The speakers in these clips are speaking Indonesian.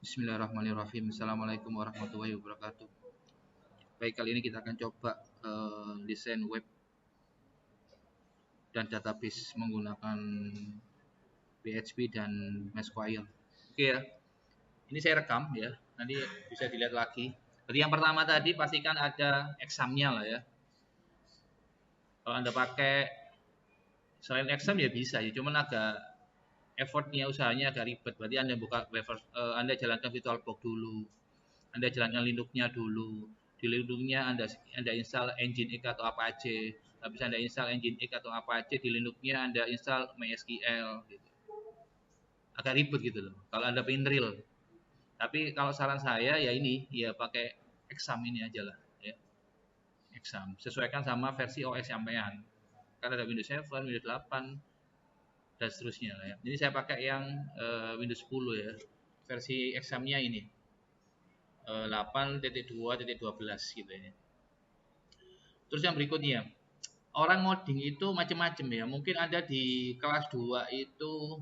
Bismillahirrahmanirrahim. Assalamualaikum warahmatullahi wabarakatuh. Baik, kali ini kita akan coba desain web dan database menggunakan PHP dan MySQL. Oke ya, ini saya rekam ya, nanti bisa dilihat lagi. Jadi yang pertama tadi pastikan ada examnya lah ya. Kalau Anda pakai selain exam ya bisa ya, cuman agak effortnya, usahanya agak ribet. Berarti Anda buka Anda jalankan VirtualBox dulu, Anda jalankan Linux-nya dulu. Di Linux-nya Anda install Nginx atau Apache. Habis Anda install Nginx atau Apache, di Linux-nya Anda install MySQL gitu. Agak ribet gitu loh kalau Anda pengen real. Tapi kalau saran saya ya ini, ya pakai exam ini aja lah ya. Exam. Sesuaikan sama versi OS sampean. Kan ada Windows 7, Windows 8 dan seterusnya lah ya. Jadi saya pakai yang Windows 10 ya. Versi examnya ini. 8.2.12 gitu ya. Terus yang berikutnya, orang ngoding itu macam-macam ya. Mungkin ada di kelas 2 itu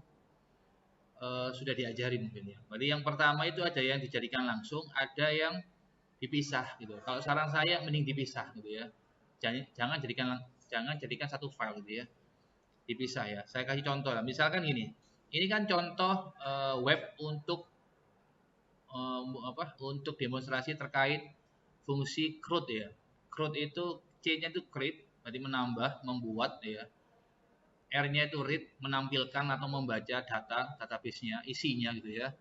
sudah diajari mungkin ya. Jadi yang pertama itu ada yang dijadikan langsung, ada yang dipisah gitu. Kalau saran saya mending dipisah gitu ya. Jangan jadikan satu file gitu ya. Dipisah ya. Saya kasih contoh lah. Misalkan gini. Ini kan contoh web untuk untuk demonstrasi terkait fungsi CRUD ya. CRUD itu C-nya itu create, berarti menambah, membuat ya. R-nya itu read, menampilkan atau membaca database-nya, isinya gitu ya.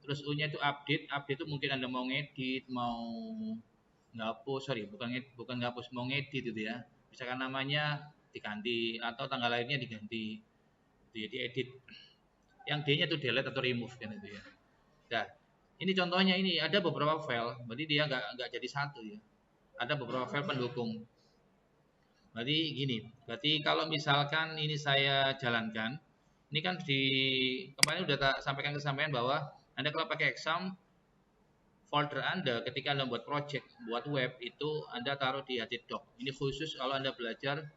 Terus U-nya itu update, update itu mungkin Anda mau ngedit, mau ngapus, bukan ngapus, mau ngedit gitu ya. Misalkan namanya diganti atau tanggal lahirnya diganti, gitu ya, diedit. Yang D-nya itu delete atau remove kan itu ya. Nah, ini contohnya, ini ada beberapa file, berarti dia nggak jadi satu ya. Ada beberapa file pendukung. Berarti gini, berarti kalau misalkan ini saya jalankan, ini kan kemarin udah tak sampaikan ke sampean bahwa Anda kalau pakai exam, folder Anda ketika Anda buat project, buat web itu Anda taruh di HTDoc. Ini khusus kalau Anda belajar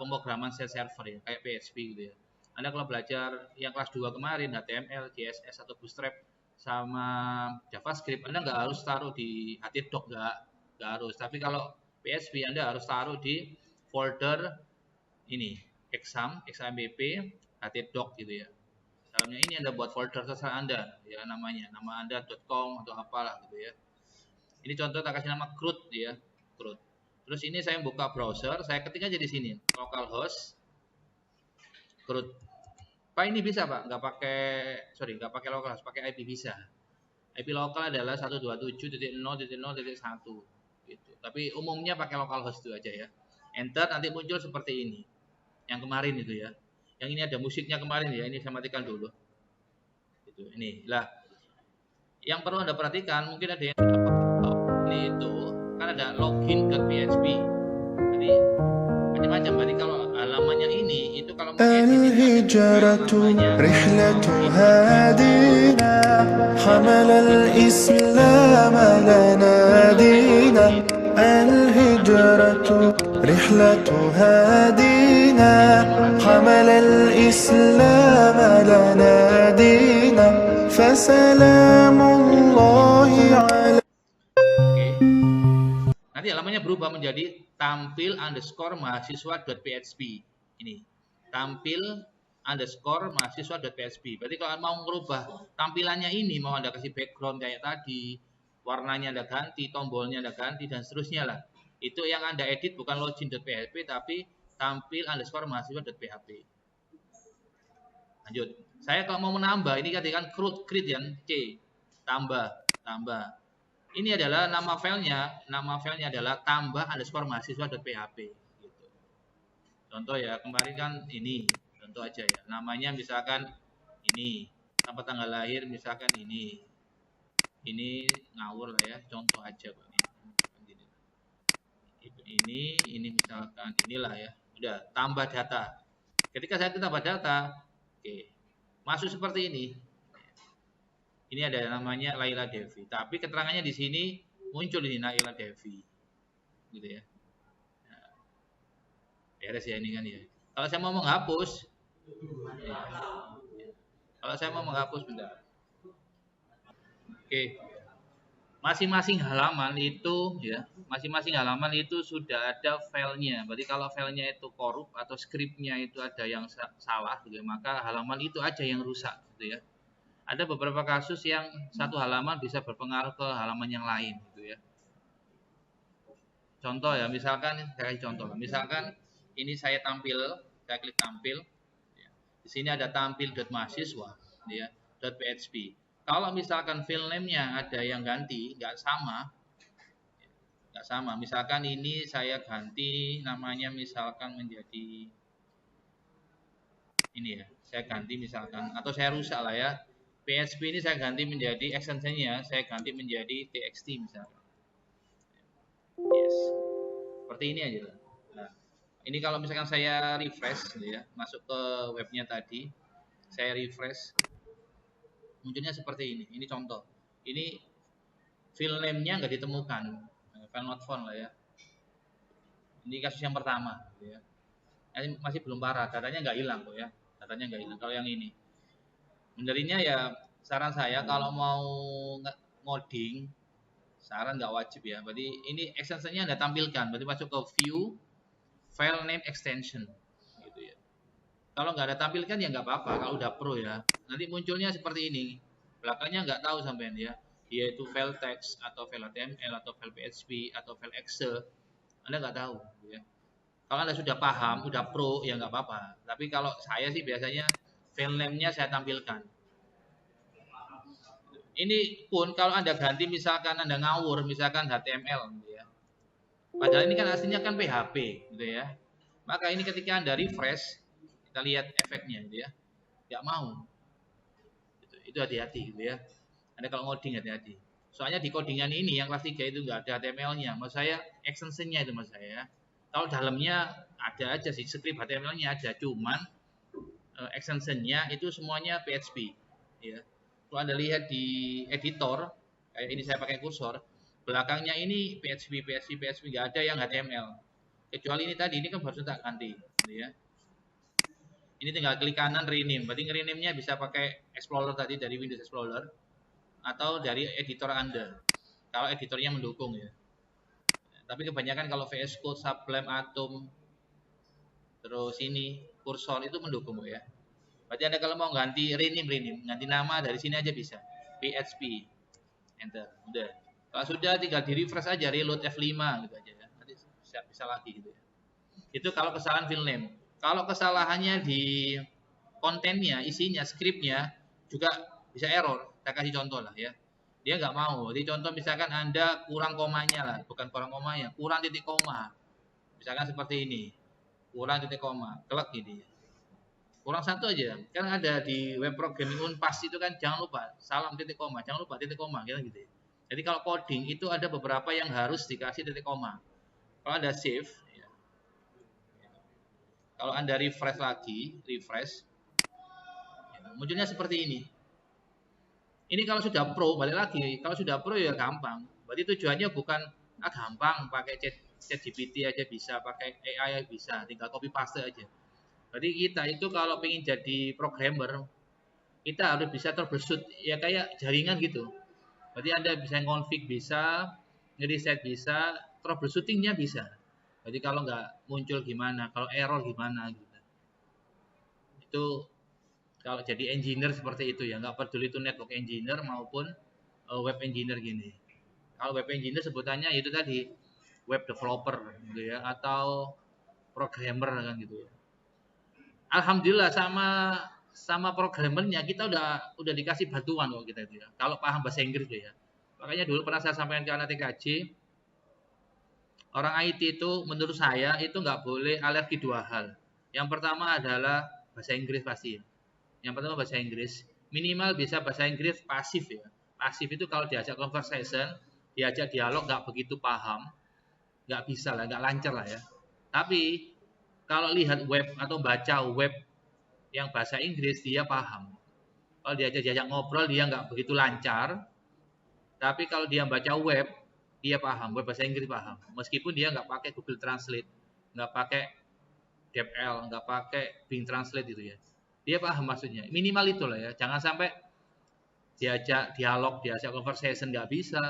pemrograman shell server ya, kayak PHP gitu ya. Anda kalau belajar yang kelas 2 kemarin, HTML, CSS atau Bootstrap sama JavaScript, Anda nggak harus taruh di HTDoc, nggak harus. Tapi kalau PHP Anda harus taruh di folder ini exam, XAMPP, htdoc gitu ya. Dalamnya ini Anda buat folder terserah Anda ya, namanya nama Anda .com atau apalah gitu ya. Ini contoh tak kasih nama CRUD ya, CRUD. Terus ini saya buka browser, saya ketik aja di sini localhost CRUD. Pak ini bisa Pak, nggak pakai localhost, pakai IP bisa. IP lokal adalah 127.0.0.1 gitu. Tapi umumnya pakai localhost itu aja ya. Enter, nanti muncul seperti ini. Yang kemarin itu ya. Yang ini ada musiknya kemarin ya, ini saya matikan dulu. Gitu. Ini lah. Yang perlu Anda perhatikan, mungkin ada yang ini itu kan ada login.php. Jadi macam-macam. Berarti kalau halamannya ini itu kalau mau الهجرة رحلة هادينا حمل الإسلام لنا دينا الهجرة رحلة هادينا حمل الإسلام لنا دينا فسلام الله على. Nanti halamannya berubah menjadi tampil_mahasiswa.php. Ini tampil_mahasiswa.php. Berarti kalau mau merubah tampilannya ini, mau Anda kasih background kayak tadi, warnanya Anda ganti, tombolnya Anda ganti, dan seterusnya lah. Itu yang Anda edit bukan login.php, tapi tampil_mahasiswa.php. Lanjut. Saya kalau mau menambah, ini kan create yang C, tambah. Ini adalah nama filenya adalah tambah_mahasiswa.php gitu. Contoh ya, kemarin kan ini contoh aja ya. Namanya misalkan ini, tanpa tanggal lahir misalkan ini. Ini ngawur lah ya, contoh aja Pak. Ini misalkan inilah ya. Udah, tambah data. Ketika saya tambah data, oke. Masuk seperti ini. Ini ada namanya Laila Devi, tapi keterangannya di sini muncul di Laila Devi, gitu ya. Nah, beres ya ini kan ya. Kalau saya mau menghapus, bentar. Oke. Masing-masing halaman itu ya, masing-masing halaman itu sudah ada filenya. Berarti kalau filenya itu korup atau skripnya itu ada yang salah gitu ya, maka halaman itu aja yang rusak gitu ya. Ada beberapa kasus yang satu halaman bisa berpengaruh ke halaman yang lain gitu ya. Contoh ya, misalkan saya kasih contoh. Misalkan ini saya klik tampil. Di sini ada tampil.mahasiswa ya, .php. Kalau misalkan file name-nya ada yang ganti, nggak sama. Misalkan ini saya ganti namanya misalkan menjadi ini ya, saya ganti misalkan atau saya rusak lah ya. PHP ini saya ganti menjadi extensionnya, saya ganti menjadi txt misalkan. Yes. Seperti ini aja lah. Nah, ini kalau misalkan saya refresh gitu ya, masuk ke webnya tadi, saya refresh, munculnya seperti ini. Ini contoh. Ini file name-nya nggak ditemukan, file not found lah ya. Ini kasus yang pertama, gitu ya. Ini masih belum parah, datanya nggak hilang kok ya. Datanya nggak hilang. Kalau yang ini, benerinnya ya saran saya kalau mau ngoding, saran nggak wajib ya. Berarti ini extensionnya Anda tampilkan. Berarti masuk ke view, file name extension, gitu ya. Kalau nggak ada tampilkan ya nggak apa-apa. Kalau udah pro ya, nanti munculnya seperti ini. Belakangnya nggak tahu sampean ya. Yaitu file text atau file HTML atau file PHP atau file Excel, Anda nggak tahu. Ya. Kalau Anda sudah paham, udah pro ya nggak apa-apa. Tapi kalau saya sih biasanya file name-nya saya tampilkan. Ini pun kalau Anda ganti misalkan Anda ngawur, misalkan HTML, gitu ya. Padahal ini kan aslinya kan PHP, gitu ya. Maka ini ketika Anda refresh, kita lihat efeknya, gitu ya. Nggak mau. Itu hati-hati, gitu ya. Anda kalau ngoding hati-hati. Soalnya di codingan ini yang kelas 3 itu nggak ada HTML-nya. Maksud saya extension-nya itu maksud saya. Kalau dalamnya ada aja sih, script HTML-nya ada, cuman extension-nya itu semuanya PHP. Ya. Kalau Anda lihat di editor, kayak ini saya pakai kursor, belakangnya ini PHP nggak ada yang HTML. Kecuali ini tadi, ini kan baru tak ganti, gitu ya. Ini tinggal klik kanan rename. Berarti rename-nya bisa pakai Explorer tadi dari Windows Explorer atau dari editor Anda. Kalau editornya mendukung ya. Tapi kebanyakan kalau VS Code, Sublime, Atom, terus ini kursor itu mendukung ya. Berarti Anda kalau mau ganti rename, ganti nama dari sini aja bisa. PHP, enter, udah. Kalau sudah tinggal di refresh aja, reload F5 gitu aja ya. Nanti bisa lagi gitu ya. Itu kalau kesalahan file name. Kalau kesalahannya di kontennya, isinya, skripnya juga bisa error. Saya kasih contoh lah ya. Dia nggak mau. Jadi contoh misalkan Anda kurang komanya lah, bukan kurang komanya, kurang titik koma. Misalkan seperti ini, kurang titik koma, kelak gini. Kurang satu aja. Kan ada di web programming Unpas itu kan jangan lupa salam titik koma, jangan lupa titik koma gitu. Jadi kalau coding itu ada beberapa yang harus dikasih titik koma. Kalau Anda save, ya. Kalau Anda refresh lagi, ya, munculnya seperti ini. Ini kalau sudah pro, balik lagi. Kalau sudah pro ya gampang. Berarti tujuannya bukan gampang pakai ChatGPT aja bisa, pakai AI bisa, tinggal copy paste aja. Berarti kita itu kalau pengen jadi programmer, kita harus bisa troubleshoot ya kayak jaringan gitu. Berarti Anda bisa config bisa, ngereset bisa, troubleshootingnya bisa. Jadi kalau nggak muncul gimana, kalau error gimana gitu. Itu kalau jadi engineer seperti itu ya, nggak peduli itu network engineer maupun web engineer gini. Kalau web engineer sebutannya itu tadi web developer gitu ya, atau programmer kan gitu ya. Alhamdulillah sama programmernya kita udah dikasih bantuan kok kita itu ya. Kalau paham bahasa Inggris ya. Makanya dulu pernah saya sampaikan ke anak TKJ, orang IT itu menurut saya itu nggak boleh alergi dua hal. Yang pertama adalah bahasa Inggris pasti. Yang pertama bahasa Inggris, minimal bisa bahasa Inggris pasif ya. Pasif itu kalau diajak conversation, diajak dialog nggak begitu paham, nggak bisa lah, nggak lancar lah ya. Tapi kalau lihat web atau baca web yang bahasa Inggris dia paham. Kalau diajak ngobrol dia nggak begitu lancar. Tapi kalau dia baca web dia paham, web bahasa Inggris paham. Meskipun dia nggak pakai Google Translate, nggak pakai DeepL, nggak pakai Bing Translate gitu ya. Dia paham maksudnya. Minimal itulah ya. Jangan sampai diajak dialog, diajak conversation nggak bisa,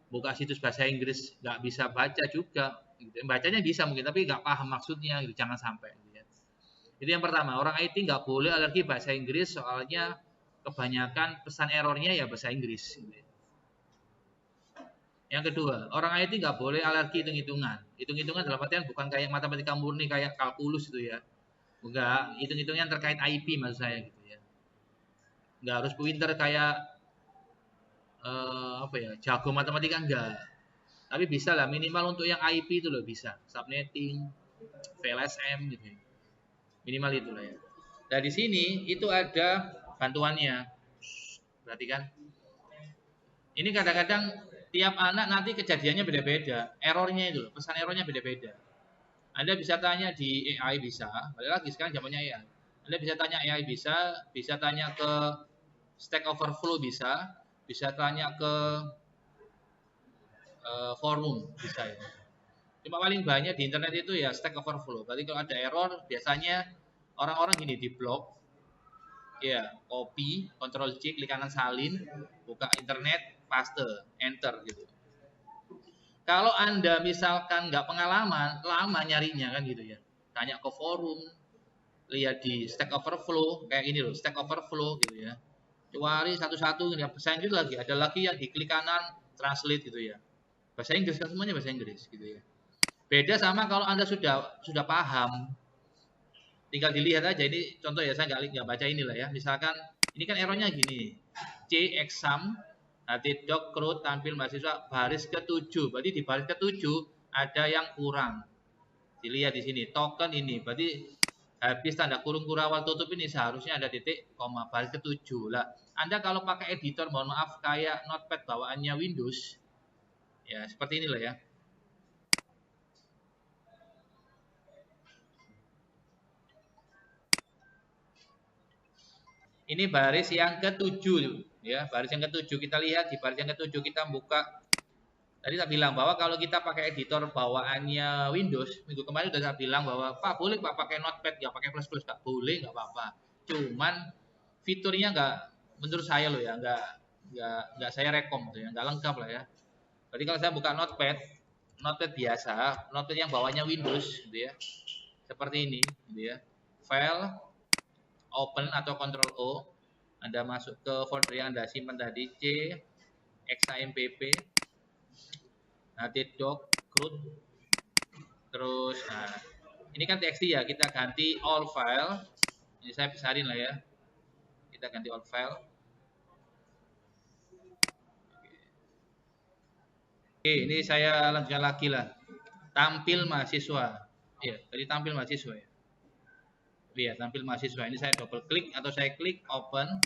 buka situs bahasa Inggris nggak bisa baca juga, gitu. Bacanya bisa mungkin tapi nggak paham maksudnya, gitu. Jangan sampai. Gitu ya. Itu yang pertama, orang IT nggak boleh alergi bahasa Inggris, soalnya kebanyakan pesan errornya ya bahasa Inggris. Gitu. Yang kedua, orang IT nggak boleh alergi hitung-hitungan. Hitung-hitungan dalam artian bukan kayak matematika murni kayak kalkulus itu ya. Enggak, hitung-hitungan terkait IP maksud saya gitu ya. Nggak harus pinter kayak jago matematika enggak. Tapi bisa lah minimal untuk yang IP itu loh bisa. Subnetting, VLSM gitu ya. Minimal itu lah ya. Nah di sini itu ada bantuannya. Perhatikan. Ini kadang-kadang tiap anak nanti kejadiannya beda-beda. Errornya itu loh, pesan errornya beda-beda. Anda bisa tanya di AI bisa. Balik lagi sekarang zamannya AI. Anda bisa tanya AI bisa tanya ke Stack Overflow bisa tanya ke forum bisa ya. Cuma paling banyak di internet itu ya Stack Overflow. Berarti kalau ada error biasanya orang-orang gini di blog, ya copy, Ctrl C, klik kanan salin, buka internet, paste, enter gitu. Kalau Anda misalkan nggak pengalaman, lama nyarinya kan gitu ya. Tanya ke forum, lihat di Stack Overflow, kayak ini loh, Stack Overflow gitu ya. Cari satu-satu, bahasa Inggris lagi, ada lagi yang diklik kanan, translate gitu ya. Bahasa Inggris kan semuanya bahasa Inggris gitu ya. Beda sama kalau Anda sudah paham, tinggal dilihat aja. Ini contoh ya, saya nggak baca inilah ya. Misalkan ini kan errornya gini, C exam htdoc crud tampil mahasiswa baris ke-7. Berarti di baris ke-7 ada yang kurang. Dilihat di sini token ini, berarti habis tanda kurung kurawal tutup ini seharusnya ada titik koma baris ke-7 lah. Anda kalau pakai editor, mohon maaf kayak notepad bawaannya Windows, ya seperti inilah ya. Ini baris yang ke-7 ya, baris yang ke-7 kita lihat di baris yang ke-7 kita buka. Tadi saya bilang bahwa kalau kita pakai editor bawaannya Windows, minggu kemarin sudah saya bilang bahwa Pak boleh Pak pakai notepad, nggak pakai plus plus, nggak boleh, nggak apa-apa. Cuman fiturnya nggak, menurut saya loh ya, nggak saya rekom tuh ya, nggak lengkap lah ya. Jadi kalau saya buka notepad biasa, notepad yang bawahnya Windows gitu ya, seperti ini gitu ya, file open atau Ctrl O, Anda masuk ke folder yang Anda simpan tadi, C XAMPP, htdoc crud, terus nah ini kan txt ya, kita ganti all file. Ini saya besarin lah ya, kita ganti all file. Oke, ini saya lanjutkan lagi lah, tampil mahasiswa ya, tadi tampil mahasiswa ya. Lihat tampil mahasiswa, ini saya double klik atau saya klik open.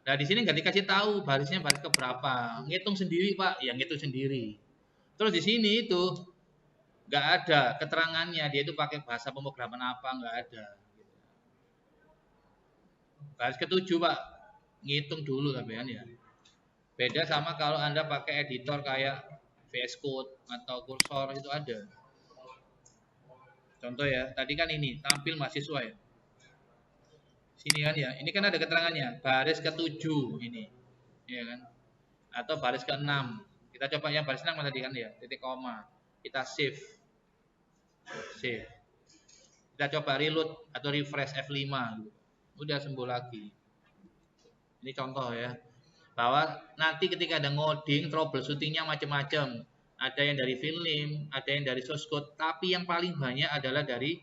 Nah di sini nggak dikasih tahu barisnya baris keberapa, ngitung sendiri Pak, ya ngitung sendiri. Terus di sini itu nggak ada keterangannya dia itu pakai bahasa pemrograman apa, nggak ada. Baris ke-7 Pak, ngitung dulu tapi kan ya. Beda sama kalau Anda pakai editor kayak VS Code atau Cursor, itu ada. Contoh ya, tadi kan ini tampil mahasiswa ya. Sini kan ya, ini kan ada keterangannya, baris ke-7 ini. Ya kan? Atau baris ke-6. Kita coba yang baris 6 tadi kan ya, titik koma. Kita save. Save. Kita coba reload atau refresh F5 gitu. Udah sembuh lagi. Ini contoh ya. Bahwa nanti ketika ada ngoding, troubleshootingnya macam-macam. Ada yang dari file name, ada yang dari source code, tapi yang paling banyak adalah dari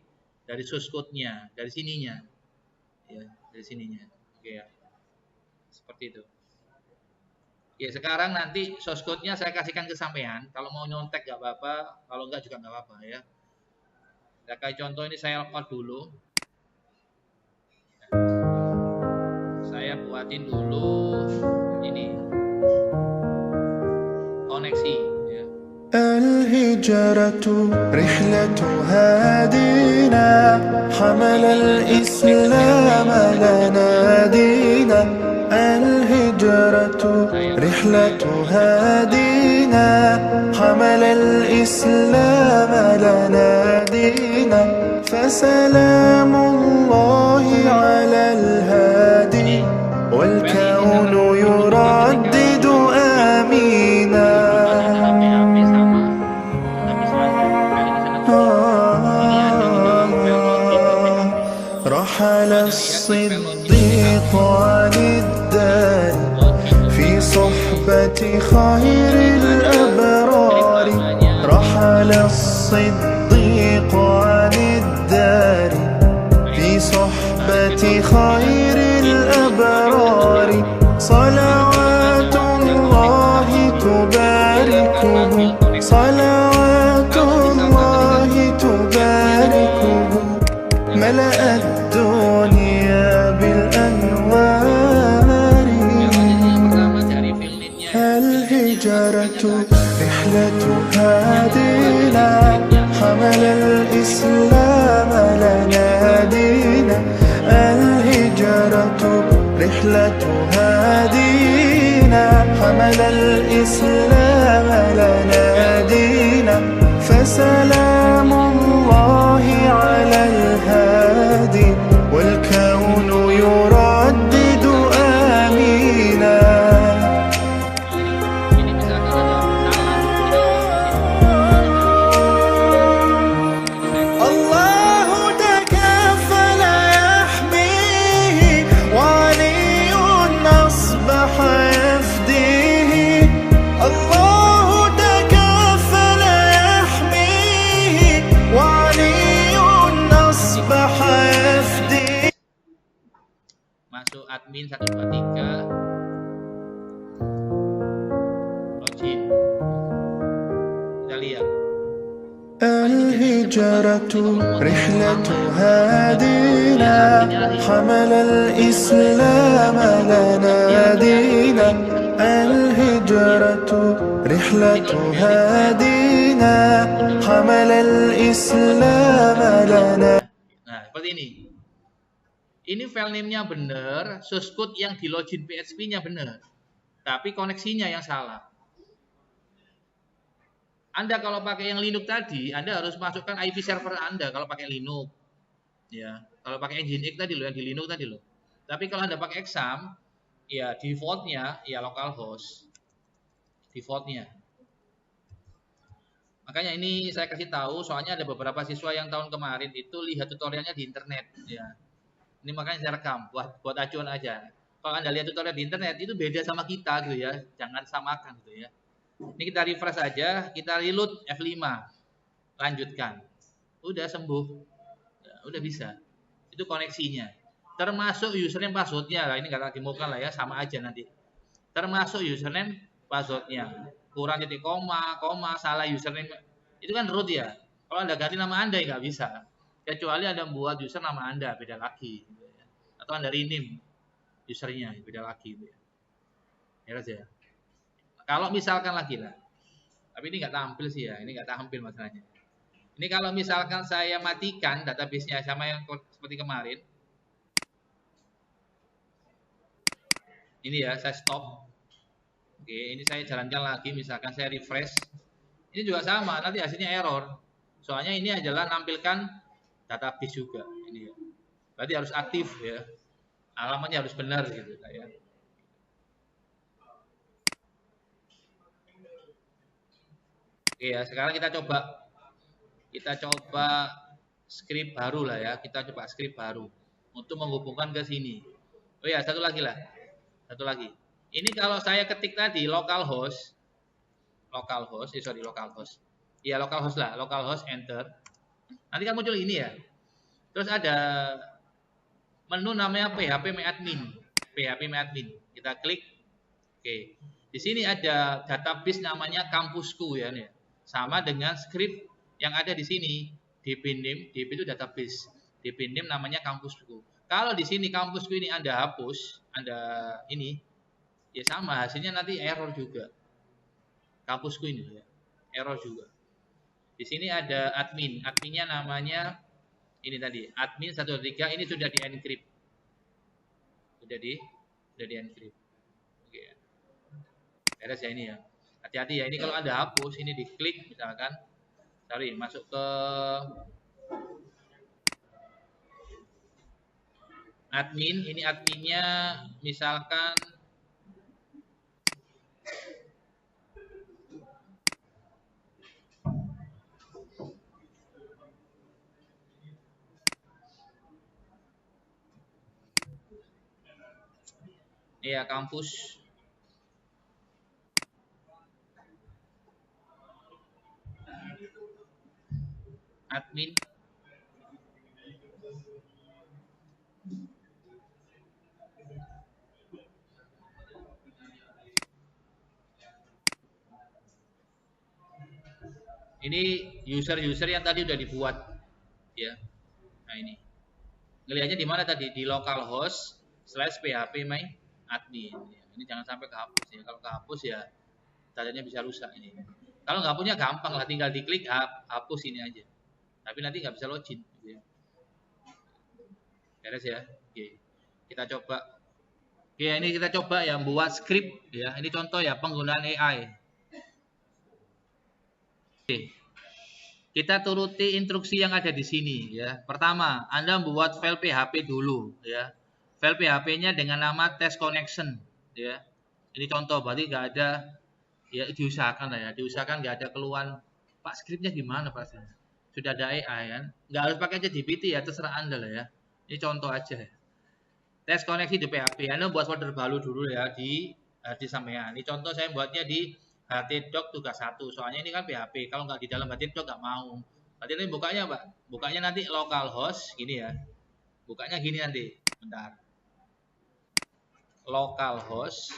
source code-nya, dari sininya. Ya, dari sininya. Oke ya. Seperti itu. Ya, sekarang nanti source code-nya saya kasihkan ke sampean. Kalau mau nyontek nggak apa-apa, kalau enggak juga nggak apa-apa ya. Saya kasih contoh ini, saya login dulu. Saya buatin dulu ini koneksi ya. الهجرة رحلة هادينا حمل الإسلام لنا دينا الهجرة رحلة هادينا حمل الإسلام لنا دينا فسلام الله على الهادي والكون يردد آمينا. رحل الصديق عن الدار في صحبة خير الأبرار. رحل الصديق عن الدار في صحبة خير الأبرار. صلوات الله تباركه، صلوات الله تباركه، ملأ الدنيا بالأنوار. الهجرة رحلة هادينا، حمل الإسلام لنا دينا. الهجرة رحلة هادينا، حمل الإسلام لنا دينا. فسلام الله على الهادي، والكون يردد آمينا. الله تكفل يحميه، وعلي أصبح يفديه. الله تكفل يحميه، وعلي أصبح يفديه. Masuk admin 123. Login. Kita lihat. الهجرة رحلة هادينا، حمل الإسلام لنا دينا. الهجرة رحلة هادينا، حمل الإسلام لنا. Nah, seperti ini. Ini file name-nya benar, source code yang di login PHP-nya benar, tapi koneksinya yang salah. Anda kalau pakai yang Linux tadi, Anda harus masukkan IP server Anda kalau pakai Linux. Ya, kalau pakai Nginx tadi loh, yang di Linux tadi loh. Tapi kalau Anda pakai Exam, ya default-nya ya localhost. Default-nya. Makanya ini saya kasih tahu, soalnya ada beberapa siswa yang tahun kemarin itu lihat tutorialnya di internet, ya. Ini makanya saya rekam buat acuan aja. Kalau Anda lihat tutorial di internet itu beda sama kita gitu ya. Jangan samakan gitu ya. Ini kita refresh aja, kita reload F5. Lanjutkan. Udah sembuh. Ya, udah bisa. Itu koneksinya. Termasuk username passwordnya. Lah ini nggak dimukan lah ya, sama aja nanti. Termasuk username passwordnya. Kurang titik koma, salah username. Itu kan root ya. Kalau Anda ganti nama Anda ya nggak bisa. Kecuali Anda membuat user nama Anda beda lagi, gitu ya. Atau Anda rename usernya beda lagi, gitu ya. Ya saja. Kalau misalkan lagi lah, tapi ini nggak tampil sih ya, ini nggak tampil masalahnya. Ini kalau misalkan saya matikan database-nya sama yang seperti kemarin, ini ya saya stop. Oke, ini saya jalankan lagi, misalkan saya refresh, ini juga sama, nanti hasilnya error. Soalnya ini adalah nampilkan database juga, ini ya. Berarti harus aktif ya, alamatnya harus benar gitu ya. Oke ya, sekarang kita coba script baru lah ya, kita coba script baru untuk menghubungkan ke sini. Oh ya, satu lagi. Ini kalau saya ketik tadi localhost, ya localhost enter. Nanti kan muncul ini ya. Terus ada menu namanya PHP admin. Kita klik. Oke. Di sini ada database namanya kampusku ya nih. Sama dengan script yang ada di sini. dbName, db itu database. dbName namanya kampusku. Kalau di sini kampusku ini Anda hapus, Anda ini ya sama hasilnya nanti error juga. Kampusku ini ya. Error juga. Di sini ada adminnya namanya ini tadi, admin 123 ini sudah di-encrypt. Sudah di-encrypt. Oke. Beres ya ini ya. Hati-hati ya, ini kalau Anda hapus, ini diklik misalkan. Masuk ke Admin, ini adminnya misalkan ya kampus. Admin. Ini user-user yang tadi udah dibuat ya. Nah ini. Ngelihatnya di mana tadi? Di localhost /php my admin. Ya, ini jangan sampai kehapus ya. Kalau kehapus ya datanya bisa rusak ini. Kalau nggak punya gampang lah, tinggal diklik hapus ini aja. Tapi nanti nggak bisa login. Gitu ya. Beres ya. Oke. Kita coba. Oke, ini kita coba ya buat script ya. Ini contoh ya penggunaan AI. Oke. Kita turuti instruksi yang ada di sini ya. Pertama, Anda membuat file PHP dulu ya. File PHP-nya dengan nama test connection ya. Ini contoh, berarti nggak ada ya, diusahakan lah ya. Diusahakan nggak ada keluhan, Pak skripnya gimana Pak? Sudah ada AI kan. Nggak harus pakai ChatGPT ya, terserah Anda lah ya. Ini contoh aja ya. Tes koneksi di PHP. Anda buat folder baru dulu ya di sampean. Ini contoh saya buatnya di htdoc tugas 1. Soalnya ini kan PHP. Kalau nggak di dalam htdoc nggak mau. Berarti ini bukanya Pak. Bukanya nanti localhost gini ya. Bukanya gini nanti. Bentar. Localhost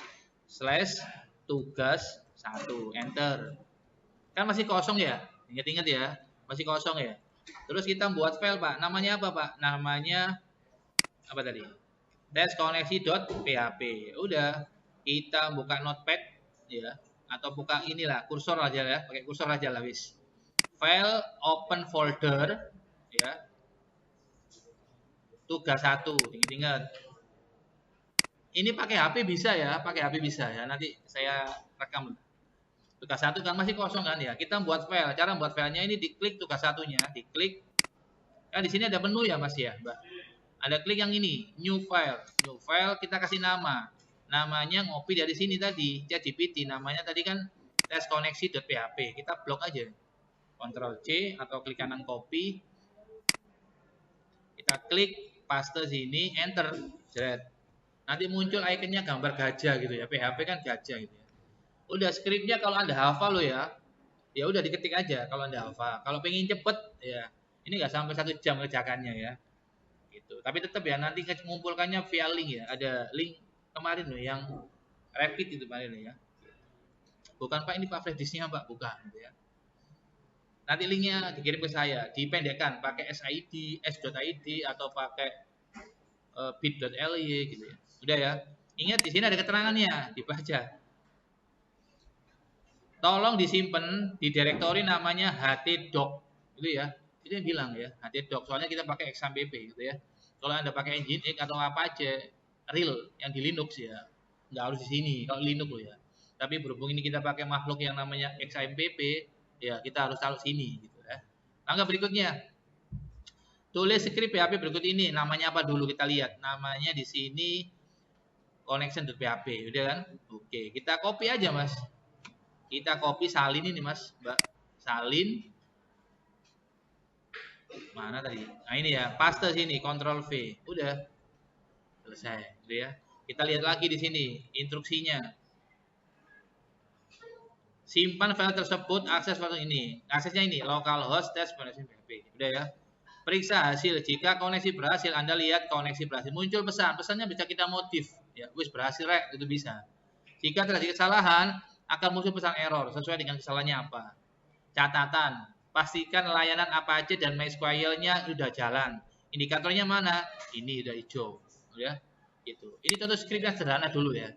/ tugas 1. Enter. Kan masih kosong ya. Ingat-ingat ya. Masih kosong ya. Terus kita buat file Pak. Namanya apa Pak? Namanya apa tadi? Teskoneksi.php. Udah, kita buka notepad ya, atau buka inilah kursor aja ya, pakai kursor aja lah wis. File open folder ya. Tugas 1, ingat. Ini pakai HP bisa ya, pakai HP bisa ya. Nanti saya rekam. Tugas 1 kan masih kosong kan ya. Kita buat file. Cara buat filenya ini diklik tugas 1-nya, diklik. Kan di sini ada menu ya Mas ya, Mbak. Ada klik yang ini, new file. New file kita kasih nama. Namanya ngopi dari sini tadi, ChatGPT. Namanya tadi kan teskoneksi.php. Kita blok aja. Ctrl C atau klik kanan copy. Kita klik paste sini, enter. Jret. Nanti muncul ikonnya gambar gajah gitu ya. PHP kan gajah gitu ya. Udah skripnya kalau Anda hafal lo ya. Ya udah diketik aja kalau Anda hafal. Kalau pengen cepet ya, ini nggak sampai 1 jam kerjakannya ya. Gitu. Tapi tetap ya nanti mengumpulkannya via link ya. Ada link kemarin loh yang rapid itu kemarin loh ya. Bukan Pak ini Pak flash disknya Pak, bukan gitu ya. Nanti linknya dikirim ke saya, dipendekkan pakai SID, S.id atau pakai bit.ly gitu ya. Udah ya. Ingat di sini ada keterangannya, dibaca. Tolong disimpan di direktori namanya htdoc gitu ya. Itu yang bilang ya, htdoc. Soalnya kita pakai XAMPP gitu ya. Kalau Anda pakai Nginx atau apa aja, real yang di Linux ya, nggak harus di sini. Kalau Linux loh ya. Tapi berhubung ini kita pakai makhluk yang namanya XAMPP, ya kita harus taruh sini gitu ya. Langkah berikutnya, tulis script PHP berikut ini. Namanya apa dulu kita lihat. Namanya di sini connection.php, udah kan? Oke, kita copy aja Mas. Kita copy salin ini Mas, Mbak. Salin mana tadi? Nah ini ya, paste sini, Ctrl V. Udah. Selesai, gitu ya. Kita lihat lagi di sini instruksinya. Simpan file tersebut, akses file ini. Aksesnya ini, localhost test connection PHP. Udah ya. Periksa hasil. Jika koneksi berhasil, Anda lihat koneksi berhasil. Muncul pesan. Pesannya bisa kita modif. Ya, wis berhasil rek, itu bisa. Jika terjadi kesalahan, akan muncul pesan error sesuai dengan kesalahannya apa. Catatan, pastikan layanan apa aja dan MySQL-nya sudah jalan. Indikatornya mana? Ini udah hijau, ya. Gitu. Ini contoh script yang sederhana dulu ya.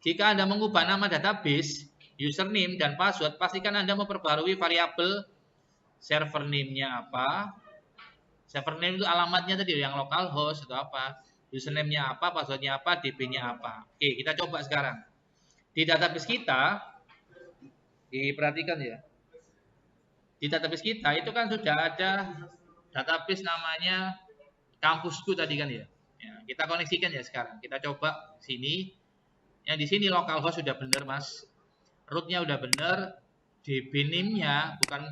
Jika Anda mengubah nama database, username dan password, pastikan Anda memperbarui variabel server name-nya apa. Server name itu alamatnya tadi yang localhost atau apa. Username-nya apa, password-nya apa, DB-nya apa. Oke, kita coba sekarang. Di database kita, diperhatikan ya. Di database kita itu kan sudah ada database namanya kampusku tadi kan ya. Ya, kita koneksikan ya sekarang. Kita coba sini. Yang di sini localhost sudah benar, Mas. Rootnya udah benar. DB name-nya bukan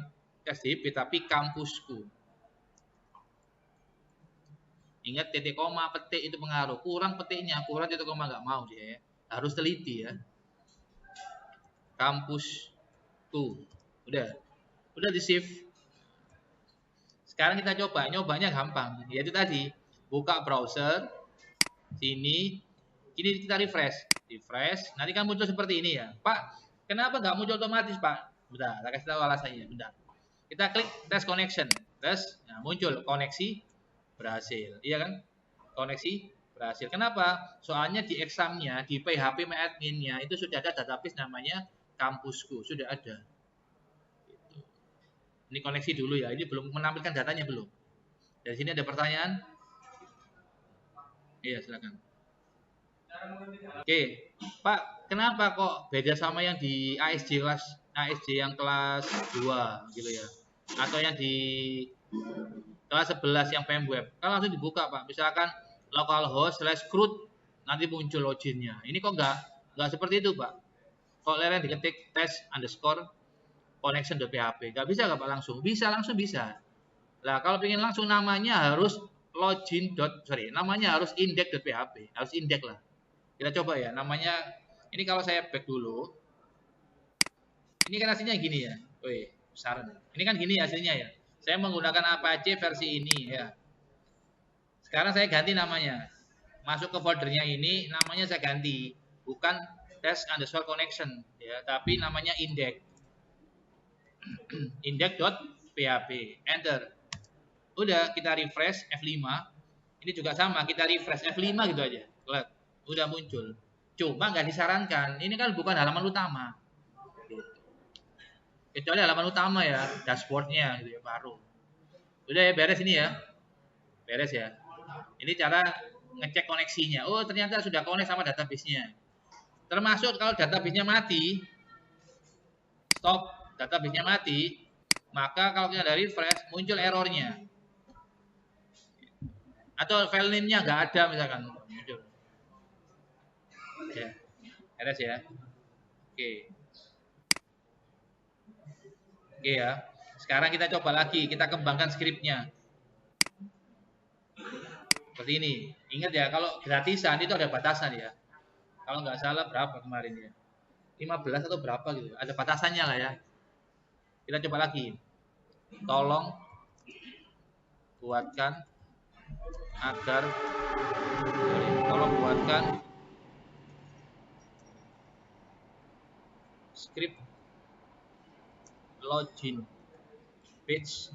DB tapi kampusku. Ingat titik koma, petik itu pengaruh. Kurang petiknya, kurang titik koma nggak mau dia ya. Harus teliti ya. Kampusku. Udah di save. Sekarang kita coba, nyobanya gampang. Yaitu tadi, buka browser, sini kita refresh. Nanti kan muncul seperti ini ya. Pak, kenapa nggak muncul otomatis, Pak? Bentar, saya kasih tahu alasannya. Bentar. Kita klik test connection. Nah, muncul koneksi berhasil. Iya kan? Koneksi berhasil. Kenapa? Soalnya di examnya, di PHP admin-nya itu sudah ada database namanya kampusku. Sudah ada. Ini koneksi dulu ya. Ini belum menampilkan datanya belum. Dari sini ada pertanyaan? Iya, silakan. Oke, Pak, kenapa kok beda sama yang di ASJ yang kelas 2 gitu ya? Atau yang di kelas 11 yang PM web? Kan langsung dibuka, Pak. Misalkan localhost/root nanti muncul loginnya. Ini kok nggak seperti itu, Pak? Kok lereng diketik test_connection.php. Nggak bisa nggak, Pak, langsung? Langsung bisa. Nah, kalau ingin langsung namanya harus namanya harus index.php. Harus index lah. Kita coba ya, namanya ini kalau saya back dulu. Ini kan hasilnya gini ya. Wih, besar. Ini kan gini hasilnya ya. Saya menggunakan Apache versi ini ya. Sekarang saya ganti namanya. Masuk ke foldernya ini, namanya saya ganti. Bukan test_connection ya, tapi namanya index. index.php. Enter. Udah, kita refresh F5. Ini juga sama, kita refresh F5 gitu aja. Lihat, udah muncul. Cuma nggak disarankan. Ini kan bukan halaman utama. Kecuali halaman utama ya, dashboardnya gitu ya, baru. Udah ya, beres ini ya. Beres ya. Ini cara ngecek koneksinya. Oh, ternyata sudah connect sama database-nya. Termasuk kalau database-nya mati, stop, database-nya mati, maka kalau kita ada refresh, muncul errornya. Atau file name-nya nggak ada misalkan. Muncul. Ya. Beres ya. Oke. Oke ya. Sekarang kita coba lagi, kita kembangkan skripnya. Seperti ini. Ingat ya, kalau gratisan itu ada batasan ya. Kalau nggak salah berapa kemarin ya? 15 atau berapa gitu. Ada batasannya lah ya. Kita coba lagi. Tolong buatkan script login page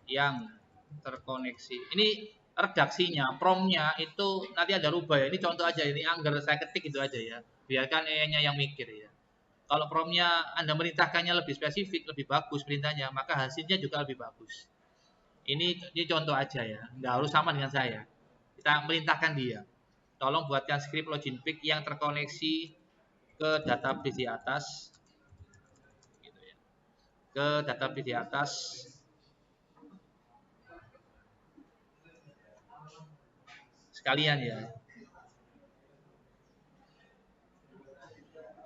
yang terkoneksi. Ini redaksinya, promnya itu nanti ada rubah ya. Ini contoh aja, ini anggar saya ketik itu aja ya. Biarkan AI-nya yang mikir ya. Kalau promnya Anda merintahkannya lebih spesifik, lebih bagus perintahnya, maka hasilnya juga lebih bagus. Ini contoh aja ya, nggak harus sama dengan saya. Kita merintahkan dia. Tolong buatkan script login page yang terkoneksi ke database di atas. Gitu ya. Ke database di atas. Sekalian ya.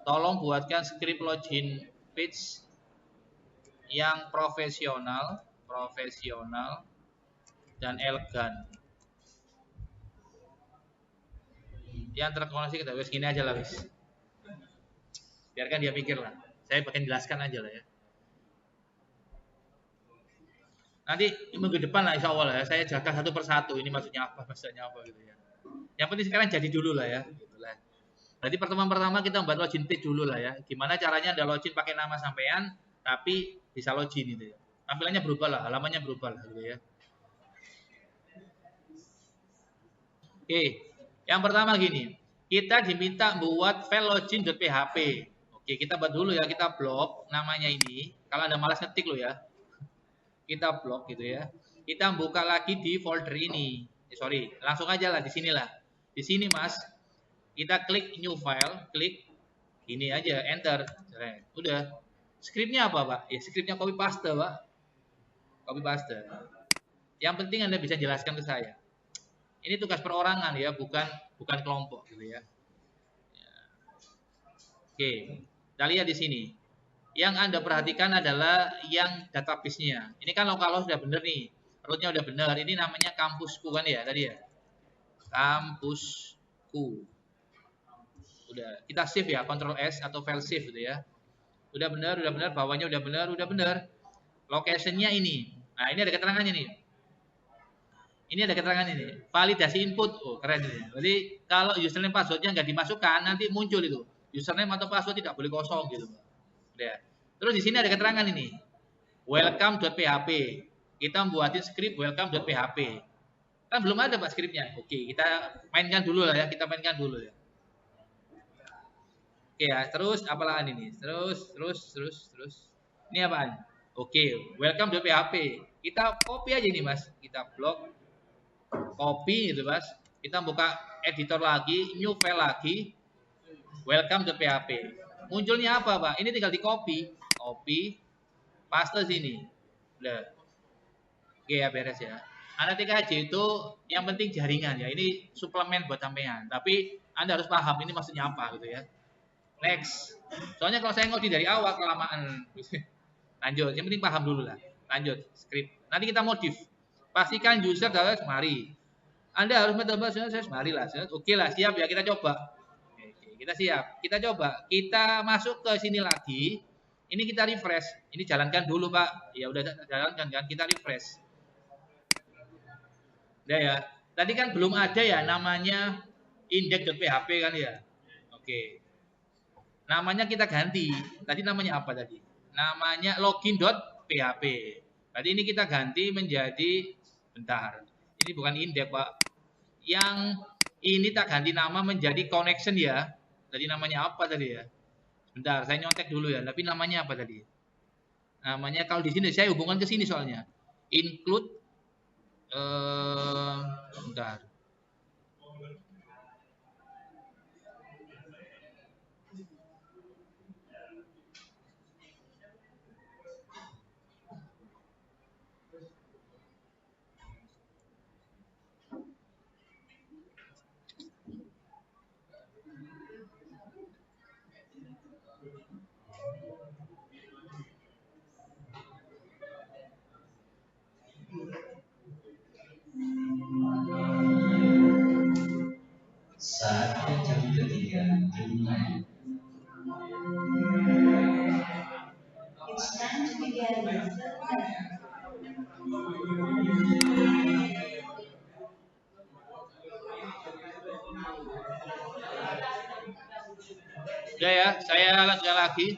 Tolong buatkan script login page yang profesional dan elegan. Yang terkoneksi ke database gini aja lah, wis. Biarkan dia pikir lah. Saya bagian jelaskan aja lah ya. Nanti minggu depan lah insya Allah ya, saya jelaskan satu persatu. Ini maksudnya apa gitu ya. Yang penting sekarang jadi dulu lah ya. Gitu lah. Berarti pertemuan pertama kita membuat login page dulu lah ya. Gimana caranya Anda login pakai nama sampean, tapi bisa login gitu ya. Tampilannya berubah lah, halamannya berubah lah gitu ya. Oke, yang pertama gini. Kita diminta buat file login.php. Oke, kita buat dulu ya, kita blok namanya ini. Kalau Anda malas ngetik lo ya. Kita blok gitu ya. Kita buka lagi di folder ini. Sorry, langsung aja lah di sinilah. Di sini Mas, kita klik new file, klik ini aja, enter. Udah. Skripnya apa, Pak? Ya skripnya copy paste, Pak. Copy paste. Yang penting Anda bisa jelaskan ke saya. Ini tugas perorangan ya, bukan kelompok gitu ya. Oke, kita lihat di sini. Yang Anda perhatikan adalah yang database-nya. Ini kan localhost sudah benar nih. Root-nya udah benar. Ini namanya kampusku kan ya tadi ya. Kampusku. Udah, kita save ya, Ctrl S atau file save gitu ya. Udah benar, bawahnya udah benar. Location-nya ini. Nah, ini ada keterangannya nih. Ini ada keterangan ini. Validasi input. Oh, keren ini. Jadi kalau username password-nya nggak dimasukkan, nanti muncul itu. Username atau password tidak boleh kosong gitu. Ya. Terus di sini ada keterangan ini. Welcome.php. Kita buatin script welcome.php. Kan belum ada Pak skripnya. Oke, kita mainkan dulu lah ya. Oke ya, terus apalagi ini? Terus. Ini apaan? Oke, welcome.php. Kita copy aja nih, Mas. Kita blok. Copy gitu, Mas. Kita buka editor lagi, new file lagi. Welcome.php. Munculnya apa, Pak? Ini tinggal di copy, paste sini. Udah. Oke ya, beres ya. Analytica AJ itu yang penting jaringan ya. Ini suplemen buat sampean. Tapi Anda harus paham ini maksudnya apa gitu ya. Next. Soalnya kalau saya ngerti dari awal kelamaan. Lanjut. Yang penting paham dulu lah. Lanjut. Script. Nanti kita modif. Pastikan user dalam mari. Anda harus mencoba mari lah. Oke lah, siap ya, kita coba. Kita siap, kita coba, kita masuk ke sini lagi. Ini kita refresh. Ini jalankan dulu Pak. Ya udah jalankan kan, kita refresh. Udah ya. Tadi kan belum ada ya namanya index.php kan ya. Oke. Namanya kita ganti. Tadi namanya apa tadi? Namanya login.php. Tadi ini kita ganti menjadi, bentar. Ini bukan index Pak. Yang ini tak ganti nama menjadi connection ya. Tadi namanya apa tadi ya? Bentar, saya nyontek dulu ya. Tapi namanya apa tadi? Namanya kalau di sini saya hubungkan ke sini soalnya. Include bentar. Saatnya jam ketiga dimulai. Udah ya, saya lanjutkan lagi.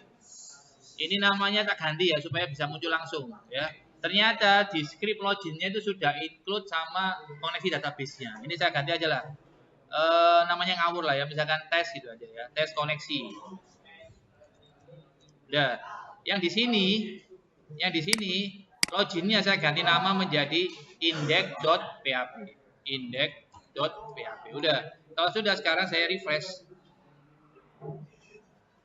Ini namanya tak ganti ya supaya bisa muncul langsung ya. Ternyata di script loginnya itu sudah include sama koneksi database-nya. Ini saya ganti aja lah. Namanya ngawur lah ya, misalkan tes gitu aja ya, tes koneksi. Udah. Yang di sini loginnya saya ganti nama menjadi index.php. Index.php. Udah. Kalau sudah, sekarang saya refresh.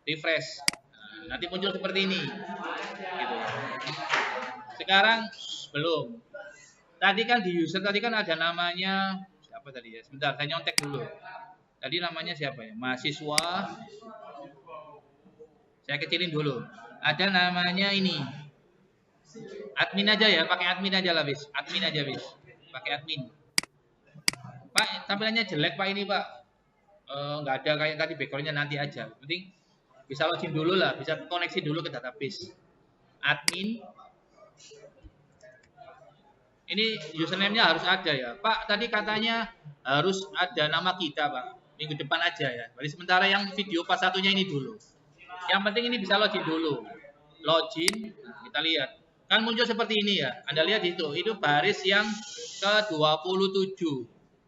Nah, nanti muncul seperti ini. Gitu. Sekarang belum. Tadi kan di user tadi kan ada namanya siapa tadi ya? Sebentar, saya nyontek dulu. Tadi namanya siapa ya? Mahasiswa. Saya kecilin dulu. Ada namanya ini. Admin aja ya, pakai admin aja lah, bis. Admin aja, bis. Pakai admin. Pak, tampilannya jelek Pak ini, Pak. Nggak ada kayak tadi, backgroundnya nanti aja. Penting bisa login dulu lah, bisa koneksi dulu ke database. Admin. Ini username-nya harus ada ya. Pak, tadi katanya harus ada nama kita, Pak. Minggu depan aja ya. Jadi sementara yang video pas satunya ini dulu. Yang penting ini bisa login dulu. Login, nah, kita lihat. Kan muncul seperti ini ya. Anda lihat itu baris yang ke-27.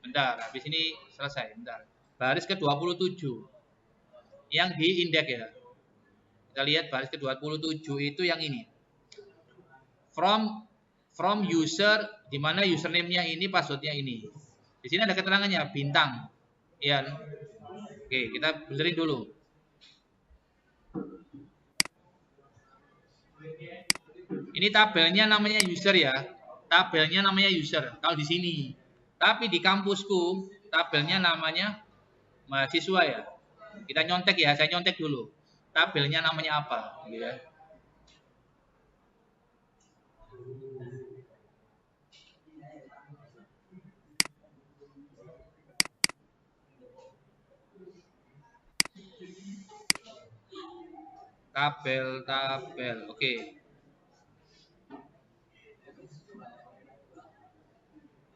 Bentar, habis ini selesai. Bentar. Baris ke-27. Yang di indeks ya. Kita lihat baris ke-27 itu yang ini. From user, di mana username-nya ini, password-nya ini. Di sini ada keterangannya, bintang. Iya. Oke, kita benerin dulu. Ini tabelnya namanya user ya. Tabelnya namanya user. Kalau di sini Tapi di kampusku tabelnya namanya mahasiswa ya. Kita nyontek ya, saya nyontek dulu. Tabelnya namanya apa? Gitu ya. Tabel. Oke.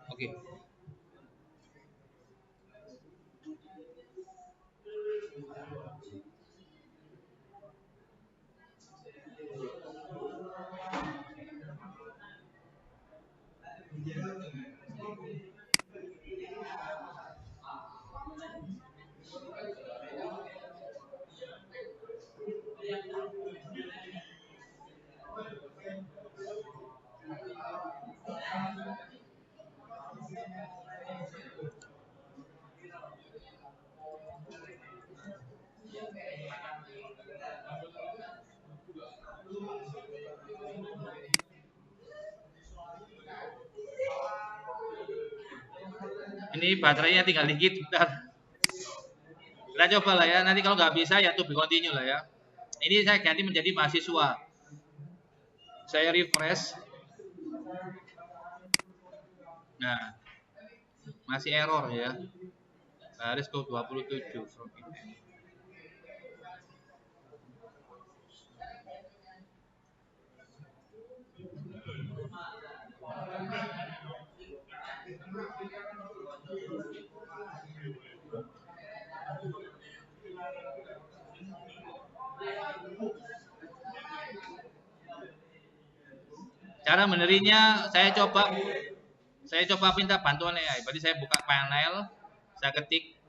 Oke. Ini baterainya tinggal dikit, bentar. Kita coba lah ya. Nanti kalau nggak bisa ya tuh continue lah ya. Ini saya ganti menjadi mahasiswa. Saya refresh. Nah, masih error ya. Baris ke 27. Cara menerinya saya coba minta bantuan AI. Berarti saya buka panel, saya ketik